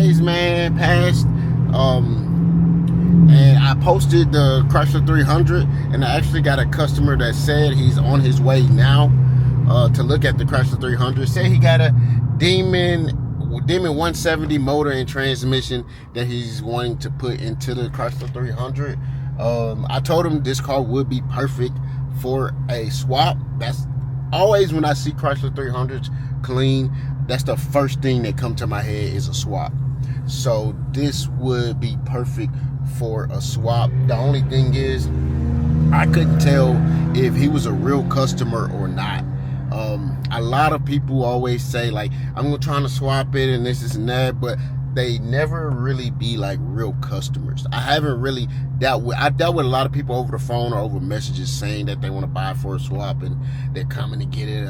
days, man, passed. And I posted the Chrysler 300, and I actually got a customer that said he's on his way now to look at the Chrysler 300. Said he got a Demon 170 motor and transmission that he's wanting to put into the Chrysler 300. I told him this car would be perfect for a swap. That's always when I see Chrysler 300s clean, that's the first thing that come to my head is a swap. So this would be perfect for a swap. The only thing is, I couldn't tell if he was a real customer or not. A lot of people always say like, I'm trying to swap it and this and that, but they never really be like real customers. I haven't really dealt with a lot of people over the phone or over messages saying that they want to buy for a swap and they're coming to get it,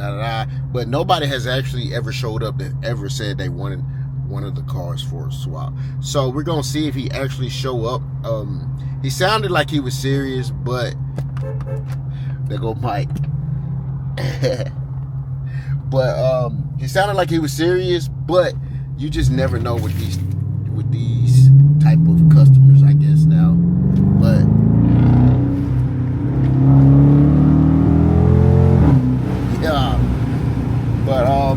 but nobody has actually ever showed up that ever said they wanted one of the cars for a swap. So we're gonna see if he actually show up. He sounded like he was serious, but there go Mike. But he sounded like he was serious, but you just never know with these type of customers, I guess now. But yeah, but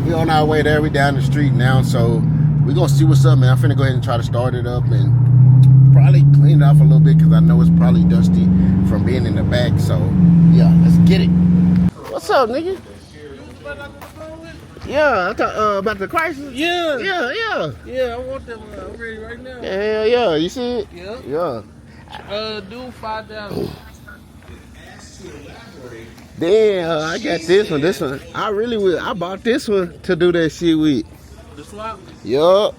we on our way there. We down the street now, so we gonna see what's up, man. I'm finna go ahead and try to start it up and probably clean it off a little bit because I know it's probably dusty from being in the back. So yeah, let's get it. What's up, nigga? Yeah, I talk about the Chrysler. Yeah, I want them. I'm ready right now. Hell yeah, you see it? Yeah. Yeah. Do 5,000. Damn, I got this one. I bought this one to do that shit with. The swap? Yup.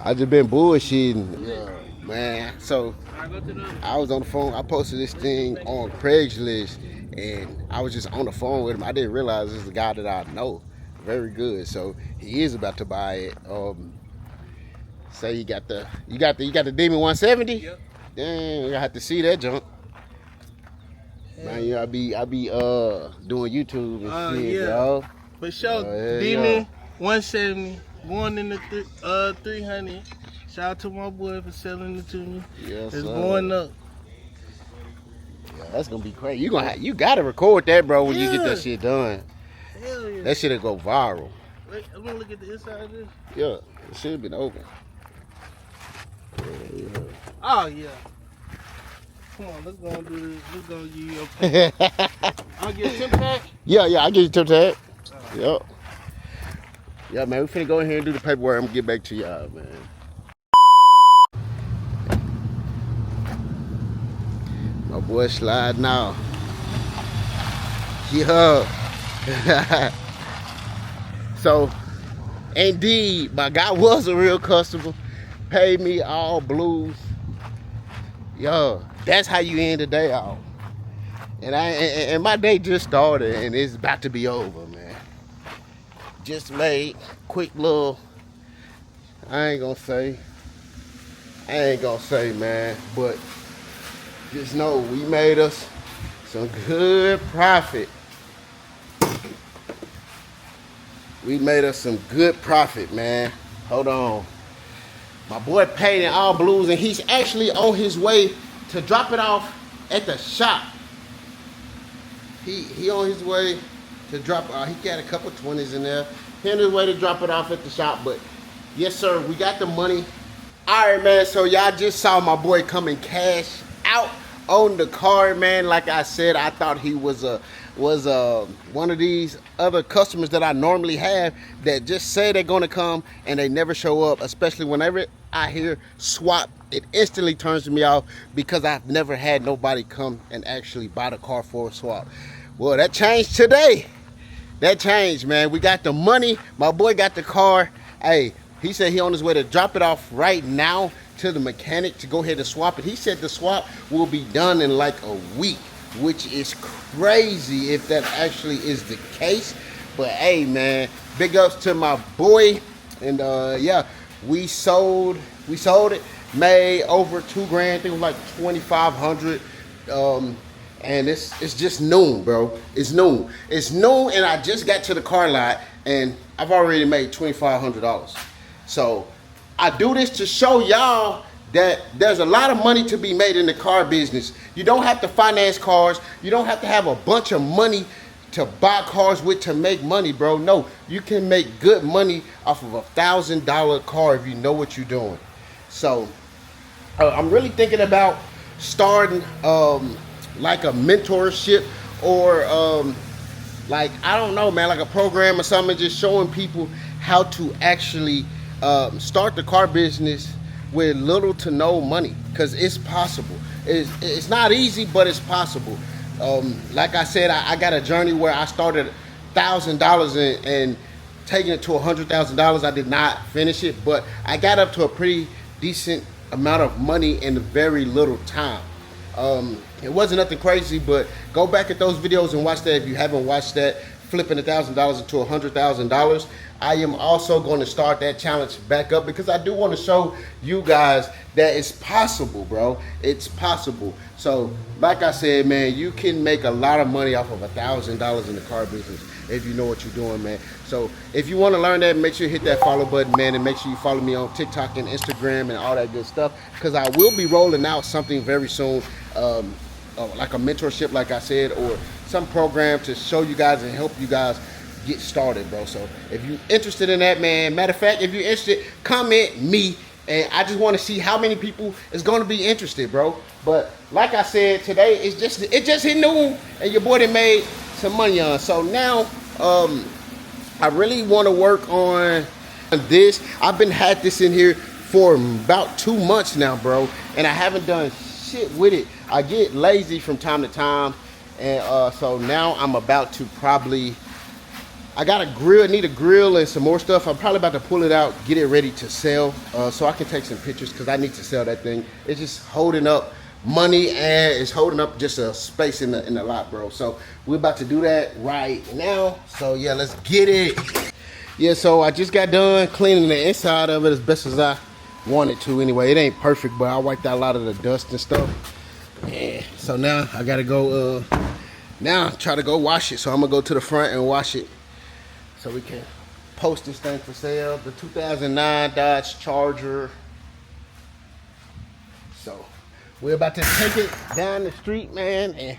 I just been bullshitting. Yeah, man. So I was on the phone. I posted this thing on Craigslist, and I was just on the phone with him. I didn't realize this is a guy that I know very good. So he is about to buy it. Say you got the Demon 170. Yep. Damn, you have to see that junk. Man, yeah, I be doing YouTube and shit, yeah. bro. For sure. Demon 170 going in the 300. Shout out to my boy for selling it to me. Yes, it's going up. Yeah, that's gonna be crazy. You gotta record that, bro, when you get that shit done. Hell yeah. That shit'll go viral. Wait, I'm gonna look at the inside of this. Yeah, it should have been open. Yeah. Oh yeah. Come on, let's go and do this. Let's go give you your pay. I'll get a tip tag? Yeah, I'll give you a tip tag. Yep. Yeah, man, we finna go in here and do the paperwork. I'm gonna get back to y'all, man. My boy sliding out. Yeah. So, indeed, my guy was a real customer. Paid me all blues. Yo, that's how you end the day off. And my day just started, and it's about to be over, man. Just made quick little. I ain't gonna say, man, but just know we made us some good profit. We made us some good profit, man. Hold on. My boy paid in all blues, and he's actually on his way to drop it off at the shop. He on his way to drop. He got a couple 20s in there. He on his way to drop it off at the shop. But yes, sir, we got the money. All right, man. So y'all just saw my boy come and cash out on the car, man. Like I said, I thought he was one of these other customers that I normally have that just say they're gonna come and they never show up. Especially whenever I hear swap, it instantly turns me off because I've never had nobody come and actually buy the car for a swap. Well, that changed today. That changed, man. We got the money. My boy got the car. Hey, he said he on his way to drop it off right now to the mechanic to go ahead and swap it. He said the swap will be done in like a week, which is crazy if that actually is the case. But hey, man, big ups to my boy. And yeah, we sold it, made over $2,000. I think it was like 2,500. And it's just noon, bro. It's noon, and I just got to the car lot and I've already made $2,500. So I do this to show y'all that there's a lot of money to be made in the car business. You don't have to finance cars. You don't have to have a bunch of money to buy cars with to make money, bro. No, you can make good money off of $1,000 car if you know what you're doing. So I'm really thinking about starting like a mentorship or like, I don't know, man, like a program or something, just showing people how to actually start the car business with little to no money, because it's possible. It's not easy, but it's possible. Like I said, I got a journey where I started $1,000 and taking it to $100,000. I did not finish it, but I got up to a pretty decent amount of money in a very little time. It wasn't nothing crazy, but go back at those videos and watch that if you haven't watched that, flipping $1,000 into $100,000. I am also going to start that challenge back up because I do want to show you guys that it's possible, bro. It's possible. So, like I said, man, you can make a lot of money off of $1,000 in the car business if you know what you're doing, man. So, if you want to learn that, make sure you hit that follow button, man, and make sure you follow me on TikTok and Instagram and all that good stuff, because I will be rolling out something very soon, like a mentorship, like I said, or some program to show you guys and help you guys get started, bro. So if you're interested in that, man, matter of fact, if you're interested, comment me, and I just want to see how many people is going to be interested, bro. But like I said, today it just hit noon, and your boy done made some money on. So now I really want to work on this. I've been had this in here for about 2 months now, bro, and I haven't done shit with it. I get lazy from time to time, and so now I'm about to probably, I got a grill, need a grill and some more stuff. I'm probably about to pull it out, get it ready to sell, so I can take some pictures, because I need to sell that thing. It's just holding up money, and it's holding up just a space in the lot, bro. So we're about to do that right now. So yeah, let's get it. Yeah, so I just got done cleaning the inside of it as best as I wanted to anyway. It ain't perfect, but I wiped out a lot of the dust and stuff. And so now I gotta go now try to go wash it. So I'm gonna go to the front and wash it so we can post this thing for sale. The 2009 Dodge Charger. So we're about to take it down the street, man, and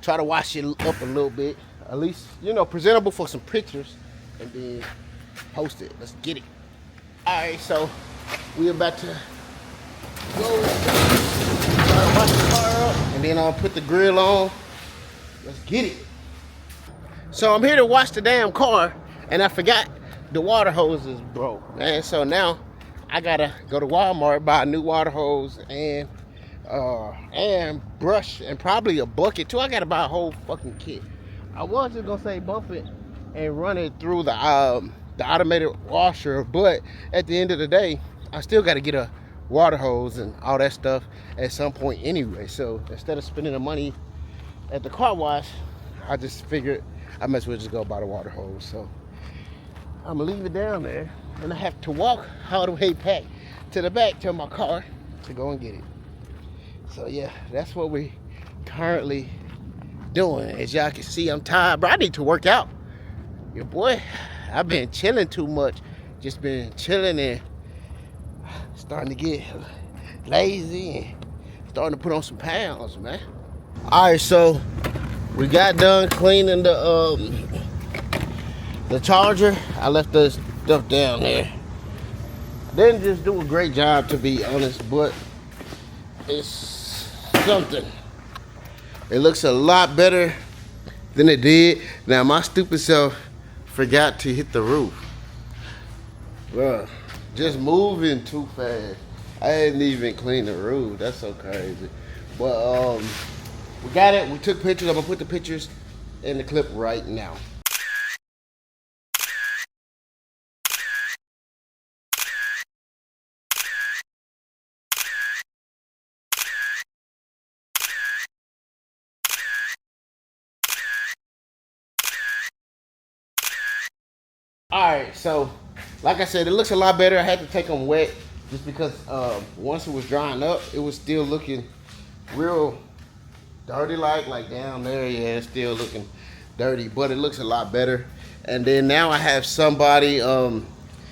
try to wash it up a little bit, at least, you know, presentable for some pictures, and then post it. Let's get it. All right, so we're about to go wash the car up, and then I'll put the grill on. Let's get it. So I'm here to wash the damn car, and I forgot the water hose is broke, man. So now I gotta go to Walmart, buy a new water hose and brush, and probably a bucket too. I gotta buy a whole fucking kit. I was just gonna say bump it and run it through the automated washer, but at the end of the day, I still gotta get a water hose and all that stuff at some point anyway. So instead of spending the money at the car wash, I just figured I might as well just go buy the water hose. So I'm gonna leave it down there, and I have to walk all the way back to the back to my car to go and get it. So yeah, that's what we currently doing. As y'all can see, I'm tired, bro. I need to work out. Your boy, I've been chilling too much. Just been chilling and starting to get lazy and starting to put on some pounds, man. All right, so we got done cleaning the Charger. I left the stuff down there. Didn't just do a great job, to be honest, but it's something. It looks a lot better than it did. Now my stupid self forgot to hit the roof. Bro, just moving too fast. I didn't even clean the roof. That's so crazy. But we got it. We took pictures. I'm gonna put the pictures in the clip right now. Alright, so like I said, it looks a lot better. I had to take them wet just because once it was drying up, it was still looking real dirty, like down there. Yeah, it's still looking dirty, but it looks a lot better. And then now I have somebody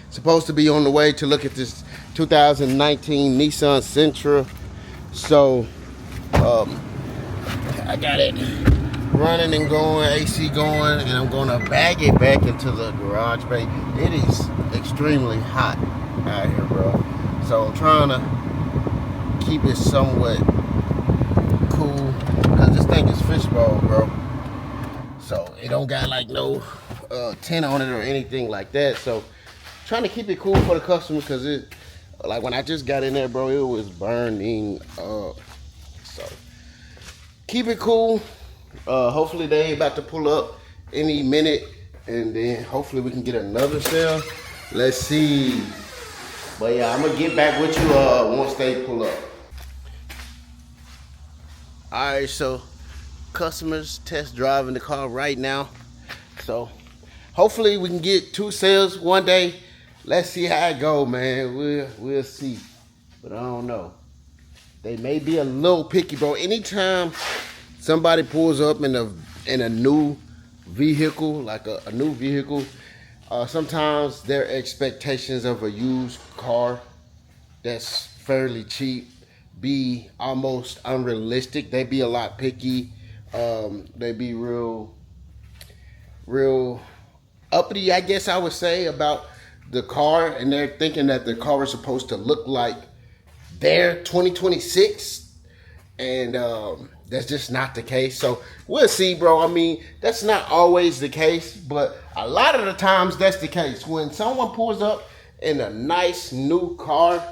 supposed to be on the way to look at this 2019 Nissan Sentra. So I got it running and going, AC going, and I'm gonna bag it back into the garage bay. It is extremely hot out here, bro. So I'm trying to keep it somewhat cool because this thing is fishbowl, bro. So it don't got like no tint on it or anything like that. So trying to keep it cool for the customers because it, like when I just got in there, bro, it was burning up. So keep it cool. Hopefully they ain't about to pull up any minute, and then hopefully we can get another sale. Let's see. But yeah, I'm gonna get back with you once they pull up. All right, so customers test driving the car right now. So hopefully we can get 2 sales one day. Let's see how it go, man. We'll see, but I don't know. They may be a little picky, bro. Anytime somebody pulls up in a new vehicle, like a new vehicle, sometimes their expectations of a used car that's fairly cheap be almost unrealistic. They be a lot picky. They be real uppity, I guess I would say, about the car, and they're thinking that the car is supposed to look like their 2026, and that's just not the case. So we'll see, bro. I mean, that's not always the case, but a lot of the times that's the case. When someone pulls up in a nice new car,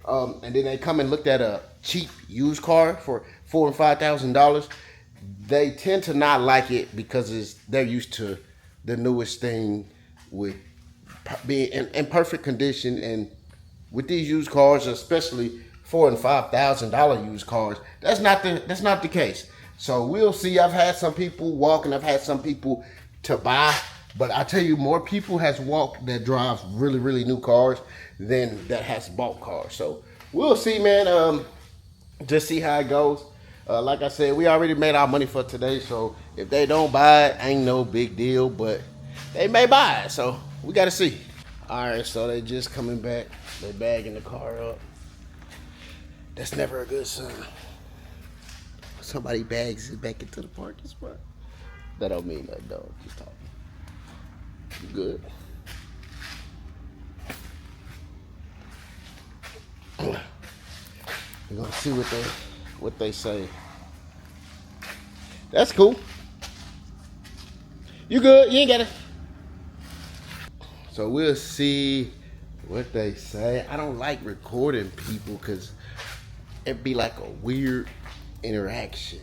and then they come and look at a cheap used car for $4,000 and $5,000, they tend to not like it because they're used to the newest thing with being in perfect condition. And with these used cars, especially $4,000 and $5,000 used cars, that's not the case. So we'll see. I've had some people walk, and I've had some people to buy, but I tell you, more people has walked that drives really new cars than that has bought cars. So we'll see, man. Just see how it goes. Like I said, we already made our money for today, so if they don't buy it, ain't no big deal, but they may buy it, so we gotta see. All right, so they just coming back. They bagging the car up. That's never a good sign. Somebody bags it back into the parking spot. That don't mean nothing, though. Just talking. You good? We're gonna see what they say. That's cool. You good? You ain't got it. So we'll see what they say. I don't like recording people because it'd be like a weird interaction,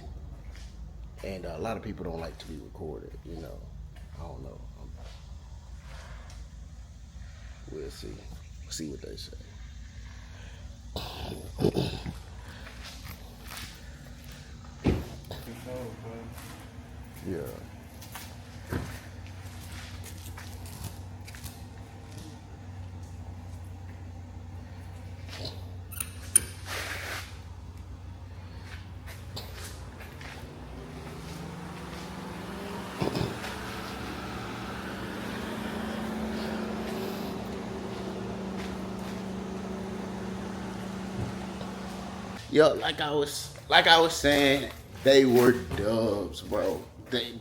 and a lot of people don't like to be recorded. You know, I don't know. We'll see. See what they say. Yeah. Yo, like I was saying, they were dubs, bro. The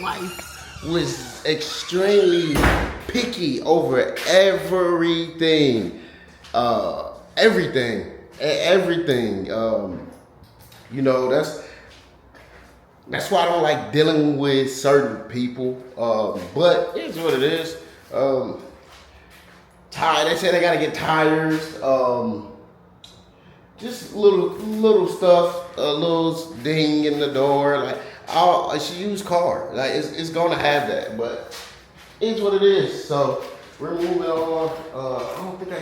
wife was extremely picky over everything. Everything. You know, that's why I don't like dealing with certain people. But here's what it is. They say they gotta get tires. Just little stuff, a little ding in the door, like it's a used car. Like it's gonna have that, but it's what it is. So we're moving on. I don't think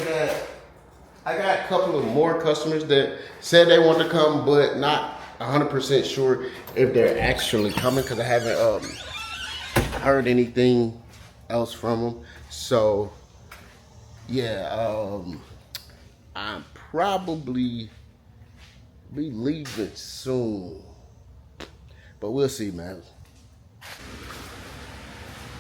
I got a couple of more customers that said they want to come, but not 100% sure if they're actually coming because I haven't heard anything else from them. So yeah, I'm probably be leaving soon, but we'll see, man.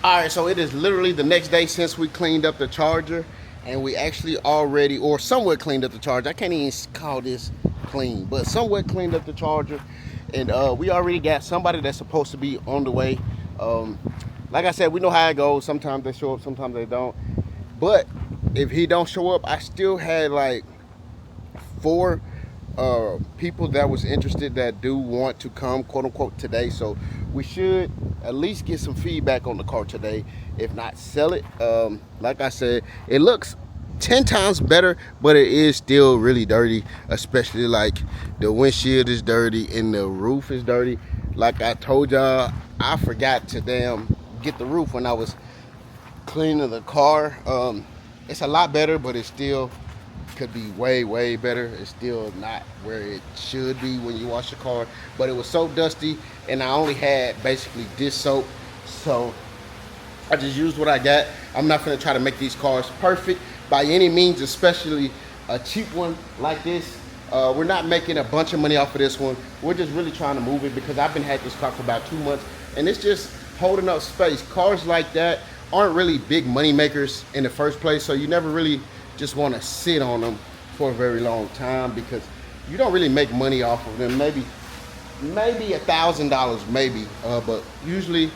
All right, so it is literally the next day since we cleaned up the Charger, and we actually already, or somewhat cleaned up the Charger. I can't even call this clean, but somewhat cleaned up the Charger. And we already got somebody that's supposed to be on the way. Like I said, we know how it goes. Sometimes they show up, sometimes they don't. But if he don't show up, I still had like 4 people that was interested that do want to come, quote unquote, today. So we should at least get some feedback on the car today. If not, sell it. Like I said, it looks 10 times better, but it is still really dirty, especially like the windshield is dirty and the roof is dirty. Like I told y'all, I forgot to get the roof when I was cleaning the car. It's a lot better, but it still could be way better. It's still not where it should be when you wash your car. But it was so dusty, and I only had basically dish soap, so I just used what I got. I'm not gonna try to make these cars perfect by any means, especially a cheap one like this. We're not making a bunch of money off of this one. We're just really trying to move it because I've been had this car for about 2 months, and it's just holding up space. Cars like that aren't really big money makers in the first place, so you never really just want to sit on them for a very long time because you don't really make money off of them. Maybe $1,000, maybe, but usually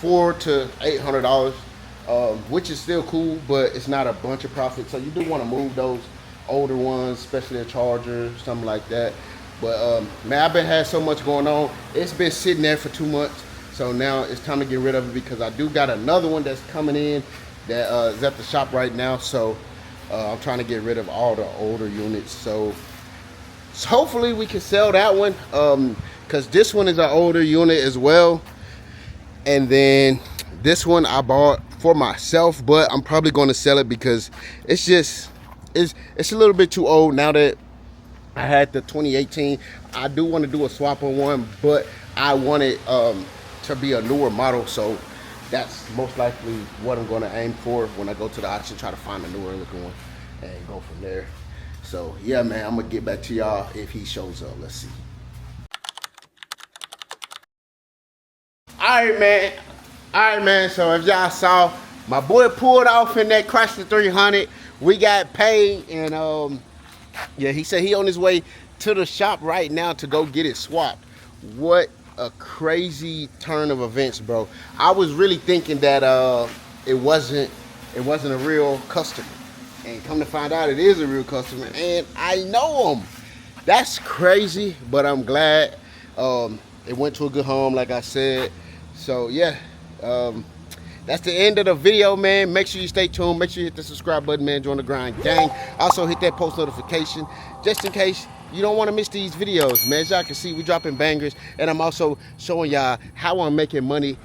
$400 to $800, which is still cool, but it's not a bunch of profit. So you do want to move those older ones, especially a Charger, something like that. But man, I've been had so much going on. It's been sitting there for 2 months, so now it's time to get rid of it because I do got another one that's coming in that is at the shop right now. So I'm trying to get rid of all the older units. So hopefully we can sell that one, because this one is an older unit as well. And then this one I bought for myself, but I'm probably going to sell it because it's a little bit too old now that I had the 2018. I do want to do a swap on one, but I want it to be a newer model. So that's most likely what I'm going to aim for when I go to the auction, try to find a newer looking one and go from there. So yeah, man, I'm going to get back to y'all if he shows up. Let's see. All right, man. So if y'all saw, my boy pulled off in that Chrysler 300. We got paid, and yeah, he said he on his way to the shop right now to go get it swapped. What a crazy turn of events, bro. I was really thinking that it wasn't a real customer, and come to find out it is a real customer, and I know him. That's crazy, but I'm glad it went to a good home, like I said. So yeah, that's the end of the video, man. Make sure you stay tuned. Make sure you hit the subscribe button, man. Join the grind gang. Also hit that post notification just in case you don't want to miss these videos, man. As y'all can see, we dropping bangers, and I'm also showing y'all how I'm making money.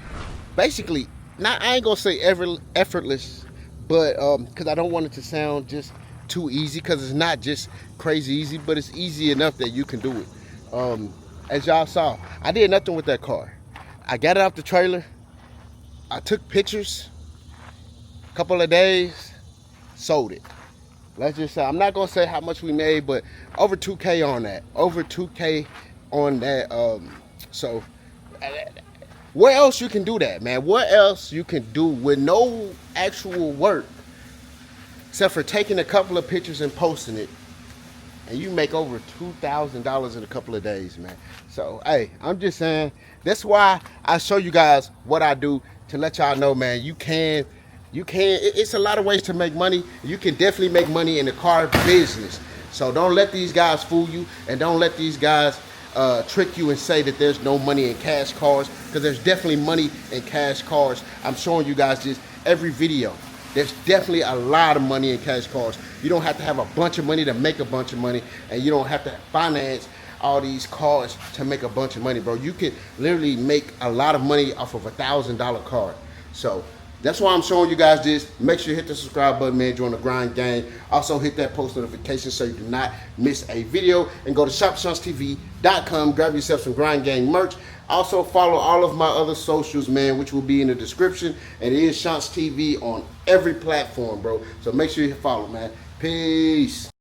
Basically, I ain't gonna say effortless, but because I don't want it to sound just too easy, because it's not just crazy easy, but it's easy enough that you can do it. As y'all saw, I did nothing with that car. I got it off the trailer. I took pictures, a couple of days, sold it. Let's just say, I'm not gonna say how much we made, but over 2K on that. Over 2K on that. So where else you can do that, man? What else you can do with no actual work except for taking a couple of pictures and posting it, and you make over $2,000 in a couple of days, man. So hey, I'm just saying, that's why I show you guys what I do, to let y'all know, man, you can, it's a lot of ways to make money. You can definitely make money in the car business. So don't let these guys fool you, and don't let these guys trick you and say that there's no money in cash cars, because there's definitely money in cash cars. I'm showing you guys this every video. There's definitely a lot of money in cash cars. You don't have to have a bunch of money to make a bunch of money, and you don't have to finance all these cars to make a bunch of money, bro. You can literally make a lot of money off of $1,000 car. So that's why I'm showing you guys this. Make sure you hit the subscribe button, man. Join the grind gang. Also hit that post notification so you do not miss a video. And go to shopshawnstv.com. Grab yourself some grind gang merch. Also follow all of my other socials, man, which will be in the description. And it is Shantz TV on every platform, bro. So make sure you follow, man. Peace.